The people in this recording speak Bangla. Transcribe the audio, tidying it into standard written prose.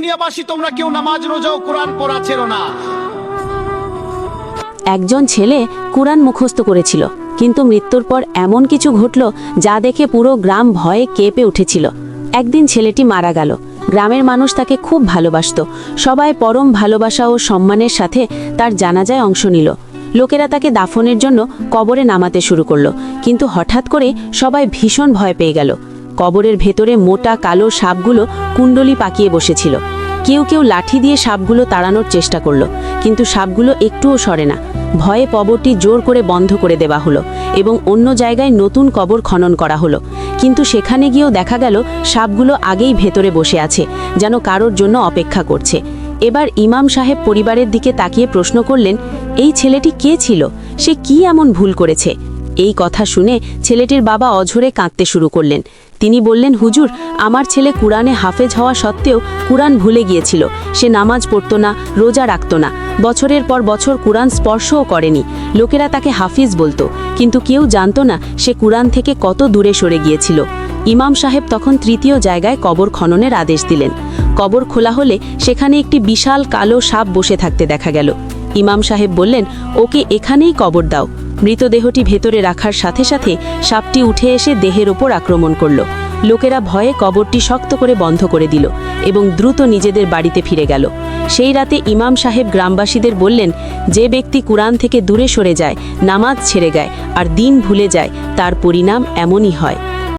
দুনিয়াবাসী তোমরা কেউ নামাজ রোজা ও কোরআন পড়া ছেড়ো না। একজন ছেলে কুরআন মুখস্থ করেছিল, কিন্তু মৃত্যুর পর এমন কিছু ঘটল যা দেখে পুরো গ্রাম ভয়ে কেঁপে উঠেছিল। একদিন ছেলেটি মারা গেল। গ্রামের মানুষ তাকে খুব ভালোবাসত। সবাই পরম ভালোবাসা ও সম্মানের সাথে তার জানাজায় অংশ নিল। লোকেরা তাকে দাফনের জন্য কবরে নামাতে শুরু করলো, কিন্তু হঠাৎ করে সবাই ভীষণ ভয় পেয়ে গেল। কবরের ভেতরে মোটা কালো সাপগুলো কুণ্ডলি পাকিয়ে বসেছিল। কেউ কেউ লাঠি দিয়ে সাপগুলো তাড়ানোর চেষ্টা করলো, কিন্তু সাপগুলো একটুও সরে না। ভয়ে কবরটি জোর করে বন্ধ করে দেওয়া হলো এবং অন্য জায়গায় নতুন কবর খনন করা হলো। কিন্তু সেখানে গিয়েও দেখা গেল সাপগুলো আগেই ভেতরে বসে আছে, যেন কারোর জন্য অপেক্ষা করছে। এবার ইমাম সাহেব পরিবারের দিকে তাকিয়ে প্রশ্ন করলেন, এই ছেলেটি কে ছিল? সে কি এমন ভুল করেছে? এই কথা শুনে ছেলেটির বাবা অঝরে কাঁদতে শুরু করলেন। তিনি বললেন, হুজুর, আমার ছেলে কুরআনে হাফেজ হওয়া সত্ত্বেও কুরআন ভুলে গিয়েছিল। সে নামাজ পড়তো না, রোজা রাখতো না, বছরের পর বছর কুরআন স্পর্শও করেনি। লোকেরা তাকে হাফিজ বলতো, কিন্তু কেউ জানতো না সে কুরআন থেকে কত দূরে সরে গিয়েছিল। ইমাম সাহেব তখন তৃতীয় জায়গায় কবর খননের আদেশ দিলেন। কবর খোলা হলে সেখানে একটি বিশাল কালো সাপ বসে থাকতে দেখা গেল। ইমাম সাহেব বললেন, ওকে এখানেই কবর দাও। মৃতদেহটি ভেতরে রাখার সাথে সাথে সাপটি উঠে এসে দেহের ওপর আক্রমণ করল। লোকেরা ভয়ে কবরটি শক্ত করে বন্ধ করে দিল এবং দ্রুত নিজেদের বাড়িতে ফিরে গেল। সেই রাতে ইমাম সাহেব গ্রামবাসীদের বললেন, যে ব্যক্তি কুরআন থেকে দূরে সরে যায়, নামাজ ছেড়ে যায় আর দিন ভুলে যায়, তার পরিণাম এমনই হয়।